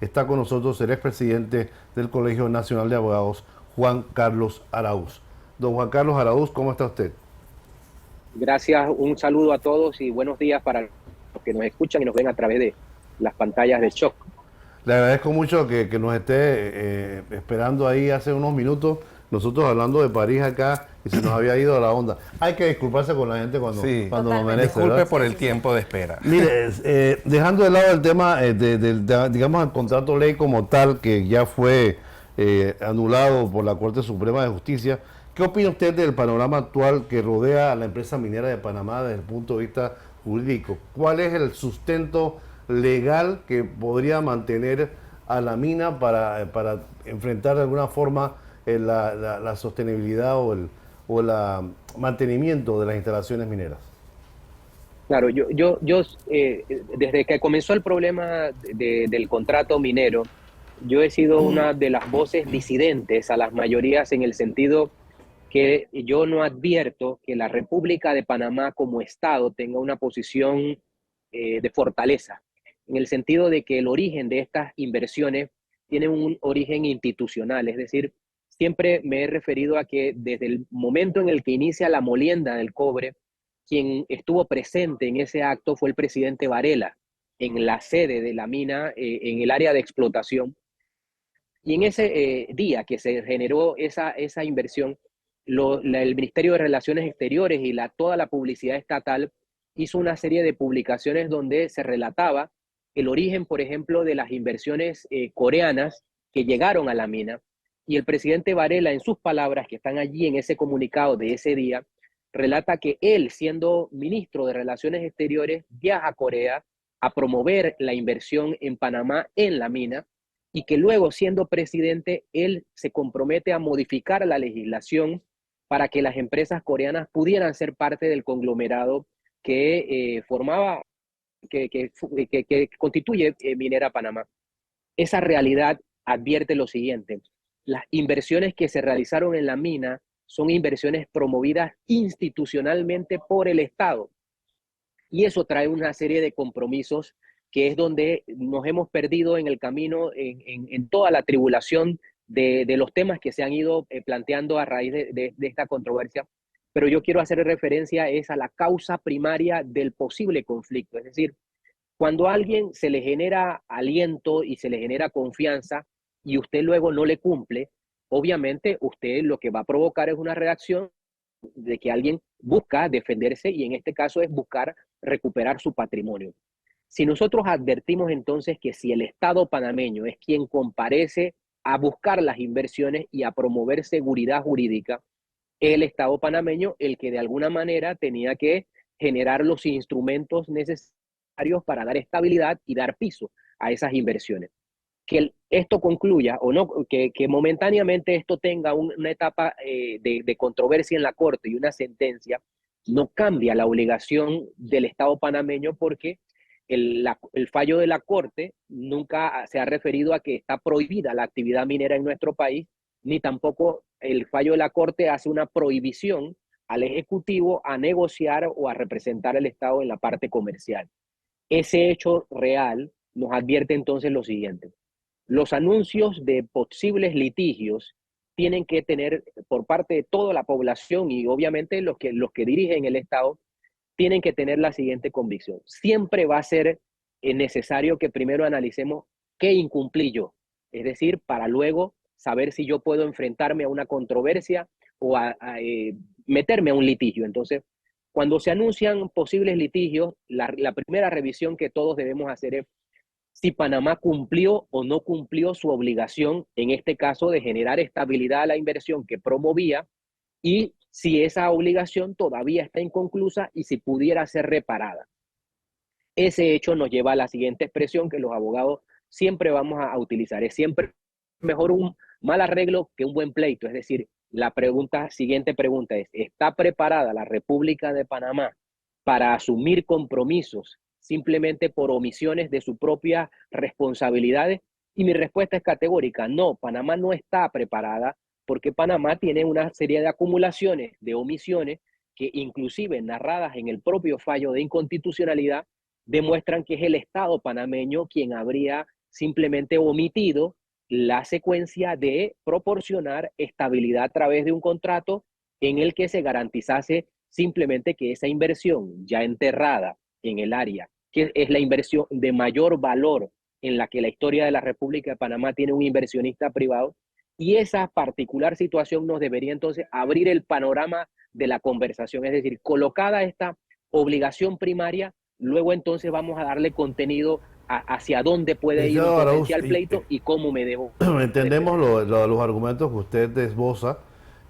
está con nosotros el expresidente del Colegio Nacional de Abogados, Juan Carlos Araúz. Don Juan Carlos Araúz, ¿cómo está usted? Gracias, un saludo a todos y buenos días para los que nos escuchan y nos ven a través de las pantallas de Shock. Le agradezco mucho que nos esté esperando ahí hace unos minutos. Nosotros hablando de París acá y se nos había ido la onda. Hay que disculparse con la gente Sí, cuando lo merece, disculpe ¿verdad? por el tiempo de espera. Mire, dejando de lado el tema digamos, el contrato ley como tal, que ya fue anulado por la Corte Suprema de Justicia, ¿qué opina usted del panorama actual que rodea a la empresa minera de Panamá desde el punto de vista jurídico? ¿Cuál es el sustento legal que podría mantener a la mina para enfrentar de alguna forma la sostenibilidad o el mantenimiento de las instalaciones mineras? Claro, desde que comenzó el problema del contrato minero, yo he sido una de las voces disidentes a las mayorías en el sentido que yo no advierto que la República de Panamá como Estado tenga una posición de fortaleza, en el sentido de que el origen de estas inversiones tiene un origen institucional, es decir, siempre me he referido a que desde el momento en el que inicia la molienda del cobre, quien estuvo presente en ese acto fue el presidente Varela, en la sede de la mina, en el área de explotación. Y en ese día que se generó esa inversión, el Ministerio de Relaciones Exteriores y toda la publicidad estatal hizo una serie de publicaciones donde se relataba el origen, por ejemplo, de las inversiones coreanas que llegaron a la mina. Y el presidente Varela, en sus palabras que están allí en ese comunicado de ese día, relata que él, siendo ministro de Relaciones Exteriores, viaja a Corea a promover la inversión en Panamá en la mina y que luego, siendo presidente, él se compromete a modificar la legislación para que las empresas coreanas pudieran ser parte del conglomerado que formaba, que constituye Minera Panamá. Esa realidad advierte lo siguiente: las inversiones que se realizaron en la mina son inversiones promovidas institucionalmente por el Estado. Y eso trae una serie de compromisos que es donde nos hemos perdido en el camino, en toda la tribulación de los temas que se han ido planteando a raíz de esta controversia. Pero yo quiero hacer referencia es a la causa primaria del posible conflicto. Es decir, cuando a alguien se le genera aliento y se le genera confianza y usted luego no le cumple, obviamente usted lo que va a provocar es una reacción de que alguien busca defenderse y en este caso es buscar recuperar su patrimonio. Si nosotros advertimos entonces que si el Estado panameño es quien comparece a buscar las inversiones y a promover seguridad jurídica, es el Estado panameño el que de alguna manera tenía que generar los instrumentos necesarios para dar estabilidad y dar piso a esas inversiones. Que esto concluya o no, que momentáneamente esto tenga una etapa de controversia en la Corte y una sentencia, no cambia la obligación del Estado panameño porque el fallo de la Corte nunca se ha referido a que está prohibida la actividad minera en nuestro país, ni tampoco el fallo de la Corte hace una prohibición al Ejecutivo a negociar o a representar al Estado en la parte comercial. Ese hecho real nos advierte entonces lo siguiente: los anuncios de posibles litigios tienen que tener por parte de toda la población y obviamente los que dirigen el Estado tienen que tener la siguiente convicción: siempre va a ser necesario que primero analicemos qué incumplí yo, es decir, para luego saber si yo puedo enfrentarme a una controversia o meterme a un litigio. Entonces, cuando se anuncian posibles litigios, la primera revisión que todos debemos hacer es si Panamá cumplió o no cumplió su obligación, en este caso de generar estabilidad a la inversión que promovía, y si esa obligación todavía está inconclusa y si pudiera ser reparada. Ese hecho nos lleva a la siguiente expresión que los abogados siempre vamos a utilizar: es siempre mejor un mal arreglo que un buen pleito. Es decir, siguiente pregunta es: ¿está preparada la República de Panamá para asumir compromisos simplemente por omisiones de sus propias responsabilidades? Y mi respuesta es categórica: no, Panamá no está preparada, porque Panamá tiene una serie de acumulaciones, de omisiones, que inclusive narradas en el propio fallo de inconstitucionalidad, demuestran que es el Estado panameño quien habría simplemente omitido la secuencia de proporcionar estabilidad a través de un contrato en el que se garantizase simplemente que esa inversión ya enterrada en el área, que es la inversión de mayor valor en la que la historia de la República de Panamá tiene un inversionista privado, y esa particular situación nos debería entonces abrir el panorama de la conversación, es decir, colocada esta obligación primaria, luego entonces vamos a darle contenido hacia dónde puede ir un Licenciado Arauz, potencial pleito y cómo me debo entendemos defender. los argumentos que usted esboza,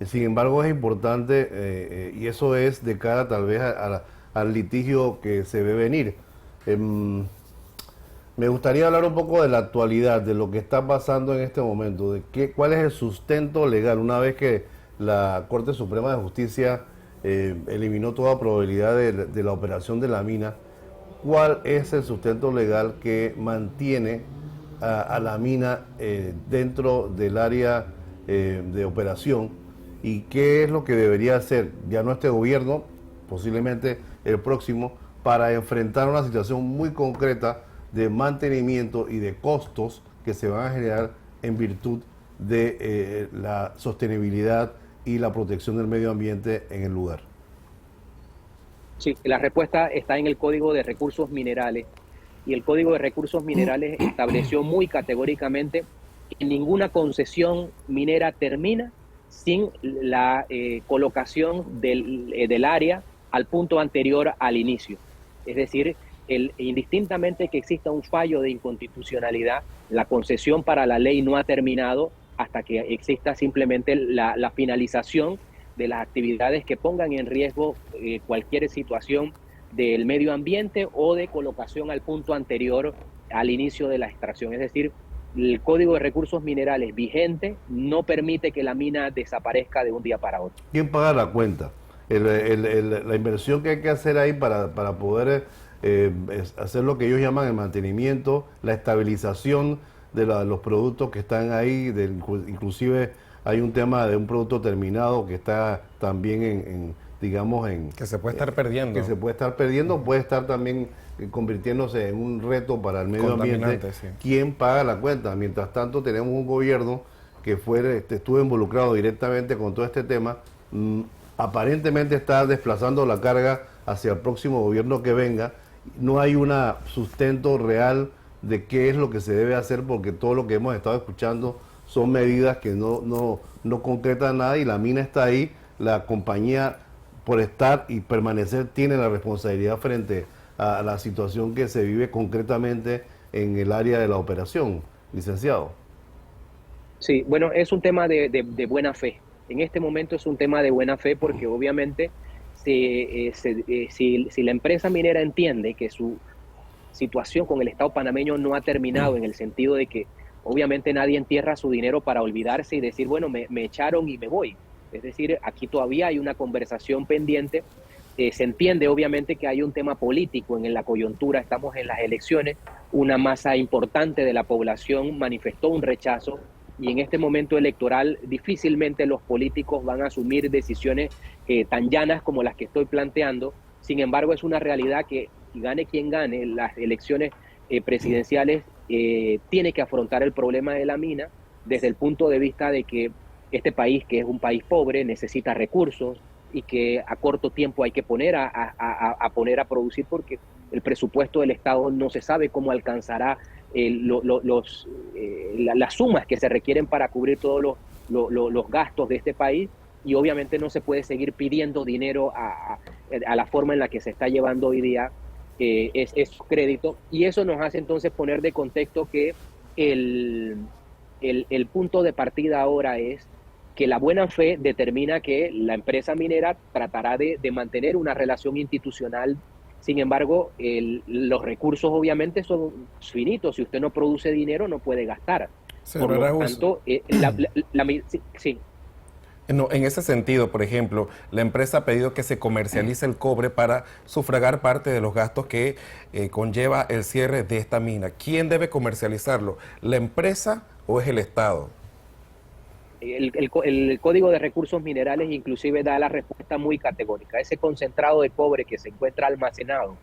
sin embargo es importante, y eso es de cara tal vez al litigio que se ve venir. Em, Me gustaría hablar un poco de la actualidad, de lo que está pasando en este momento, de cuál es el sustento legal, una vez que la Corte Suprema de Justicia eliminó toda probabilidad de la operación de la mina. ¿Cuál es el sustento legal que mantiene a la mina dentro del área de operación? ¿Y qué es lo que debería hacer ya no este gobierno, posiblemente el próximo, para enfrentar una situación muy concreta de mantenimiento y de costos que se van a generar en virtud de la sostenibilidad y la protección del medio ambiente en el lugar? Sí, la respuesta está en el Código de Recursos Minerales, y el Código de Recursos Minerales estableció muy categóricamente que ninguna concesión minera termina sin la colocación del área al punto anterior al inicio. Es decir, indistintamente que exista un fallo de inconstitucionalidad, la concesión para la ley no ha terminado hasta que exista simplemente la finalización de las actividades que pongan en riesgo cualquier situación del medio ambiente o de colocación al punto anterior al inicio de la extracción. Es decir, el Código de Recursos Minerales vigente no permite que la mina desaparezca de un día para otro. ¿Quién paga la cuenta? La inversión que hay que hacer ahí para poder hacer lo que ellos llaman el mantenimiento, la estabilización de los productos que están ahí, inclusive hay un tema de un producto terminado que está también digamos, que se puede estar perdiendo. Que se puede estar perdiendo, puede estar también convirtiéndose en un reto para el medio ambiente. Sí. ¿Quién paga la cuenta? Mientras tanto tenemos un gobierno que estuvo involucrado directamente con todo este tema, aparentemente está desplazando la carga hacia el próximo gobierno que venga. No hay un sustento real de qué es lo que se debe hacer, porque todo lo que hemos estado escuchando son medidas que no concretan nada, y la mina está ahí. La compañía, por estar y permanecer, tiene la responsabilidad frente a la situación que se vive concretamente en el área de la operación, licenciado. Sí, bueno, es un tema de buena fe. En este momento es un tema de buena fe porque obviamente si la empresa minera entiende que su situación con el Estado panameño no ha terminado, en el sentido de que obviamente nadie entierra su dinero para olvidarse y decir, bueno, me echaron y me voy. Es decir, aquí todavía hay una conversación pendiente. Se entiende obviamente que hay un tema político en la coyuntura, estamos en las elecciones, una masa importante de la población manifestó un rechazo, y en este momento electoral difícilmente los políticos van a asumir decisiones tan llanas como las que estoy planteando. Sin embargo, es una realidad que gane quien gane las elecciones presidenciales, tiene que afrontar el problema de la mina desde el punto de vista de que este país, que es un país pobre, necesita recursos, y que a corto tiempo hay que poner a producir, porque el presupuesto del Estado no se sabe cómo alcanzará las sumas que se requieren para cubrir todos los gastos de este país, y obviamente no se puede seguir pidiendo dinero a la forma en la que se está llevando hoy día es crédito, y eso nos hace entonces poner de contexto que el punto de partida ahora es que la buena fe determina que la empresa minera tratará de mantener una relación institucional. Sin embargo, los recursos obviamente son finitos. Si usted no produce dinero, no puede gastar. Por lo tanto, sí. No, en ese sentido, por ejemplo, la empresa ha pedido que se comercialice el cobre para sufragar parte de los gastos que conlleva el cierre de esta mina. ¿Quién debe comercializarlo? ¿La empresa o es el Estado? El Código de Recursos Minerales inclusive da la respuesta muy categórica. Ese concentrado de cobre que se encuentra almacenado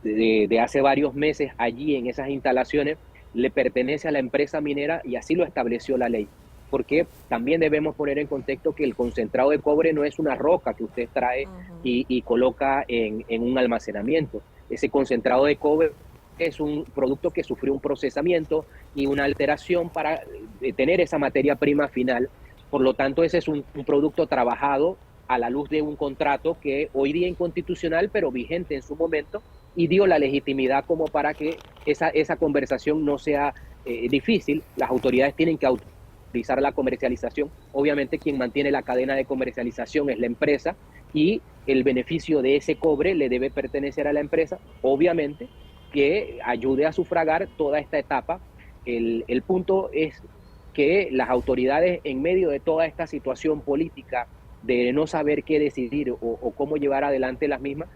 de hace varios meses allí en esas instalaciones le pertenece a la empresa minera y así lo estableció la ley. Porque también debemos poner en contexto que el concentrado de cobre no es una roca que usted trae y coloca en un almacenamiento. Ese concentrado de cobre es un producto que sufrió un procesamiento y una alteración para tener esa materia prima final. Por lo tanto, ese es un producto trabajado a la luz de un contrato que hoy día es inconstitucional, pero vigente en su momento, y dio la legitimidad como para que esa conversación no sea difícil. Las autoridades tienen que autorizar la comercialización. Obviamente quien mantiene la cadena de comercialización es la empresa y el beneficio de ese cobre le debe pertenecer a la empresa, obviamente, que ayude a sufragar toda esta etapa. El punto es que las autoridades, en medio de toda esta situación política de no saber qué decidir o cómo llevar adelante las mismas,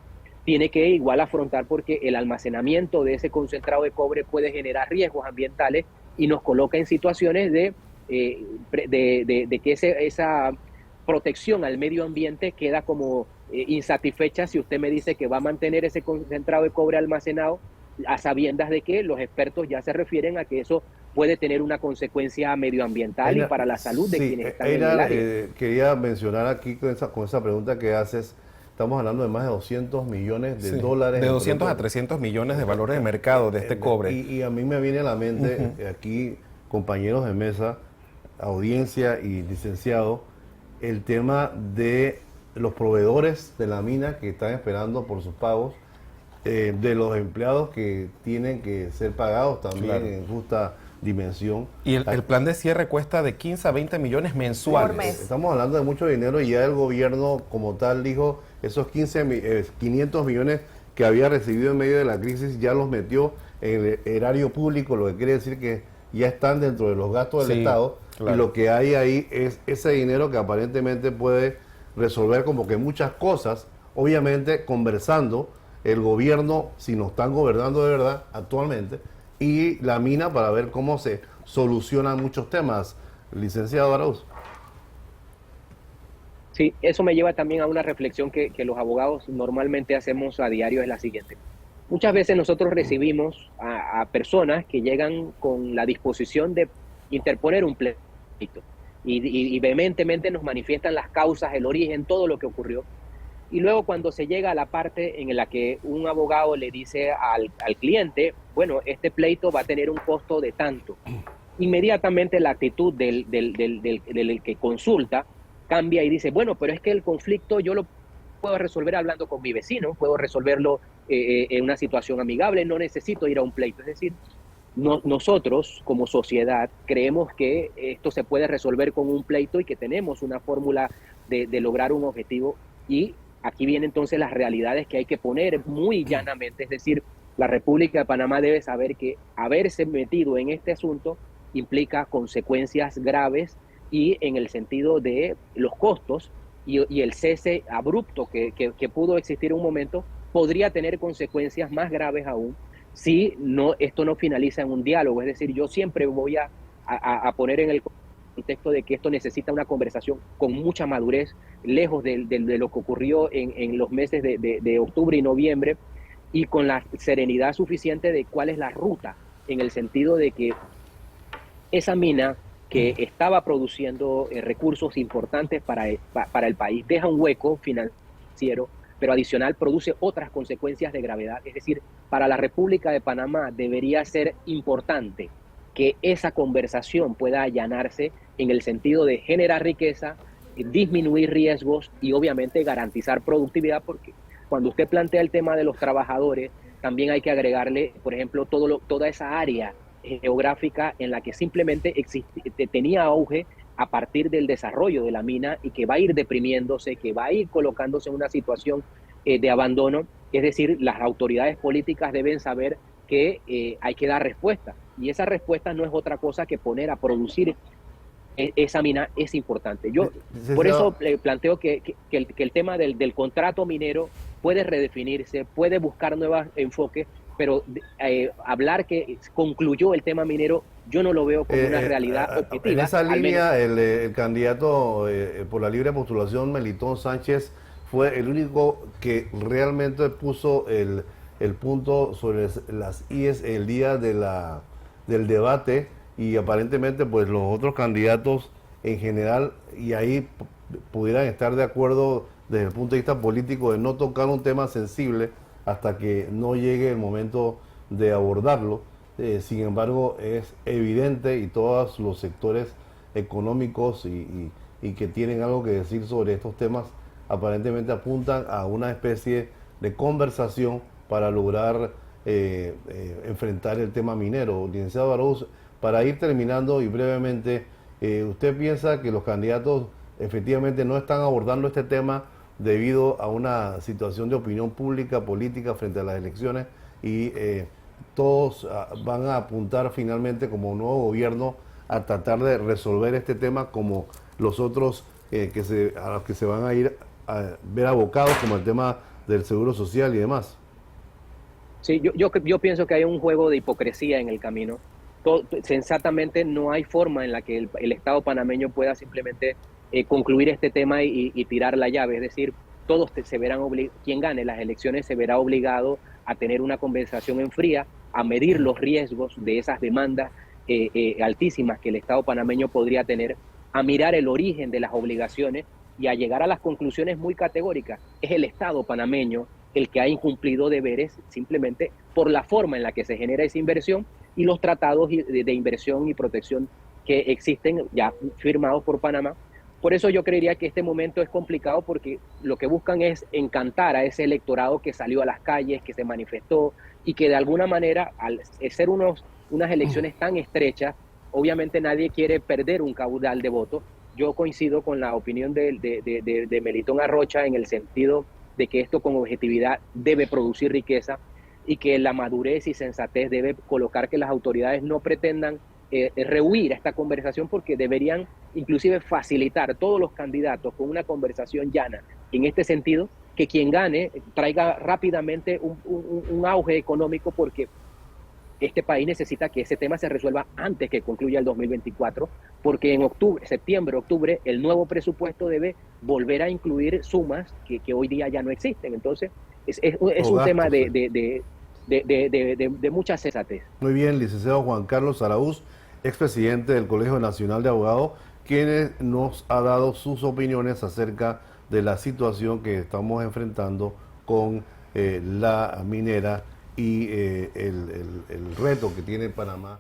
tiene que igual afrontar, porque el almacenamiento de ese concentrado de cobre puede generar riesgos ambientales y nos coloca en situaciones de que esa protección al medio ambiente queda como insatisfecha si usted me dice que va a mantener ese concentrado de cobre almacenado a sabiendas de que los expertos ya se refieren a que eso puede tener una consecuencia medioambiental y para la salud de quienes están en el área. Quería mencionar aquí con esa pregunta que haces, estamos hablando de más de 200 millones de dólares. De 200 a 300 millones de valores de mercado de este cobre. Y a mí me viene a la mente aquí, compañeros de mesa, audiencia y licenciado, el tema de los proveedores de la mina que están esperando por sus pagos, de los empleados que tienen que ser pagados también en justa dimensión. Y el plan de cierre cuesta de 15 a 20 millones mensuales. Por mes. Estamos hablando de mucho dinero y ya el gobierno como tal dijo esos 500 millones que había recibido en medio de la crisis ya los metió en el erario público, lo que quiere decir que ya están dentro de los gastos del Estado, claro. Y lo que hay ahí es ese dinero que aparentemente puede resolver como que muchas cosas, obviamente conversando el gobierno, si nos están gobernando de verdad actualmente, y la mina para ver cómo se solucionan muchos temas. Licenciado Arauz. Sí, eso me lleva también a una reflexión que los abogados normalmente hacemos a diario, es la siguiente. Muchas veces nosotros recibimos a personas que llegan con la disposición de interponer un pleito y vehementemente nos manifiestan las causas, el origen, todo lo que ocurrió. Y luego cuando se llega a la parte en la que un abogado le dice al cliente, bueno, este pleito va a tener un costo de tanto, inmediatamente la actitud del que consulta cambia y dice, bueno, pero es que el conflicto yo lo puedo resolver hablando con mi vecino, puedo resolverlo en una situación amigable, no necesito ir a un pleito. Es decir, nosotros como sociedad creemos que esto se puede resolver con un pleito y que tenemos una fórmula de lograr un objetivo, y aquí vienen entonces las realidades que hay que poner muy llanamente. Es decir, la República de Panamá debe saber que haberse metido en este asunto implica consecuencias graves, y en el sentido de los costos y el cese abrupto que pudo existir un momento, podría tener consecuencias más graves aún si esto no finaliza en un diálogo. Es decir, yo siempre voy a poner en el contexto de que esto necesita una conversación con mucha madurez, lejos de lo que ocurrió en los meses de octubre y noviembre, y con la serenidad suficiente de cuál es la ruta, en el sentido de que esa mina que estaba produciendo recursos importantes para el país deja un hueco financiero, pero adicional produce otras consecuencias de gravedad. Es decir, para la República de Panamá debería ser importante que esa conversación pueda allanarse en el sentido de generar riqueza, disminuir riesgos y obviamente garantizar productividad, porque cuando usted plantea el tema de los trabajadores, también hay que agregarle, por ejemplo, toda esa área geográfica en la que simplemente tenía auge a partir del desarrollo de la mina y que va a ir deprimiéndose, que va a ir colocándose en una situación de abandono. Es decir, las autoridades políticas deben saber que hay que dar respuesta, y esa respuesta no es otra cosa que poner a producir esa mina. Es importante. Yo por eso planteo que el tema del contrato minero puede redefinirse, puede buscar nuevos enfoques, pero hablar que concluyó el tema minero, yo no lo veo como una realidad objetiva. En esa línea, el candidato por la libre postulación, Melitón Sánchez, fue el único que realmente puso el punto sobre las IES el día de del debate y aparentemente pues los otros candidatos en general y ahí pudieran estar de acuerdo desde el punto de vista político de no tocar un tema sensible hasta que no llegue el momento de abordarlo. Sin embargo, es evidente y todos los sectores económicos y que tienen algo que decir sobre estos temas aparentemente apuntan a una especie de conversación para lograr enfrentar el tema minero. Licenciado Araúz, para ir terminando y brevemente, ¿usted piensa que los candidatos efectivamente no están abordando este tema debido a una situación de opinión pública, política frente a las elecciones y todos van a apuntar finalmente como nuevo gobierno a tratar de resolver este tema como los otros a los que se van a ir a ver abocados, como el tema del seguro social y demás? Sí, yo pienso que hay un juego de hipocresía en el camino. Sensatamente no hay forma en la que el Estado panameño pueda simplemente concluir este tema y tirar la llave. Es decir, todos se verán quien gane las elecciones se verá obligado a tener una conversación en fría, a medir los riesgos de esas demandas altísimas que el Estado panameño podría tener, a mirar el origen de las obligaciones y a llegar a las conclusiones muy categóricas. Es el Estado panameño el que ha incumplido deberes simplemente por la forma en la que se genera esa inversión y los tratados de inversión y protección que existen ya firmados por Panamá. Por eso yo creería que este momento es complicado porque lo que buscan es encantar a ese electorado que salió a las calles, que se manifestó y que de alguna manera, al ser unas elecciones tan estrechas, obviamente nadie quiere perder un caudal de votos. Yo coincido con la opinión de Melitón Arrocha en el sentido de que esto con objetividad debe producir riqueza y que la madurez y sensatez debe colocar que las autoridades no pretendan rehuir esta conversación porque deberían inclusive facilitar todos los candidatos con una conversación llana. En este sentido, que quien gane traiga rápidamente un auge económico porque este país necesita que ese tema se resuelva antes que concluya el 2024, porque en septiembre, octubre, el nuevo presupuesto debe volver a incluir sumas que hoy día ya no existen. Entonces, es un tema de mucha sensatez. Muy bien, licenciado Juan Carlos Araúz, expresidente del Colegio Nacional de Abogados, quien nos ha dado sus opiniones acerca de la situación que estamos enfrentando con la minera y el reto que tiene Panamá.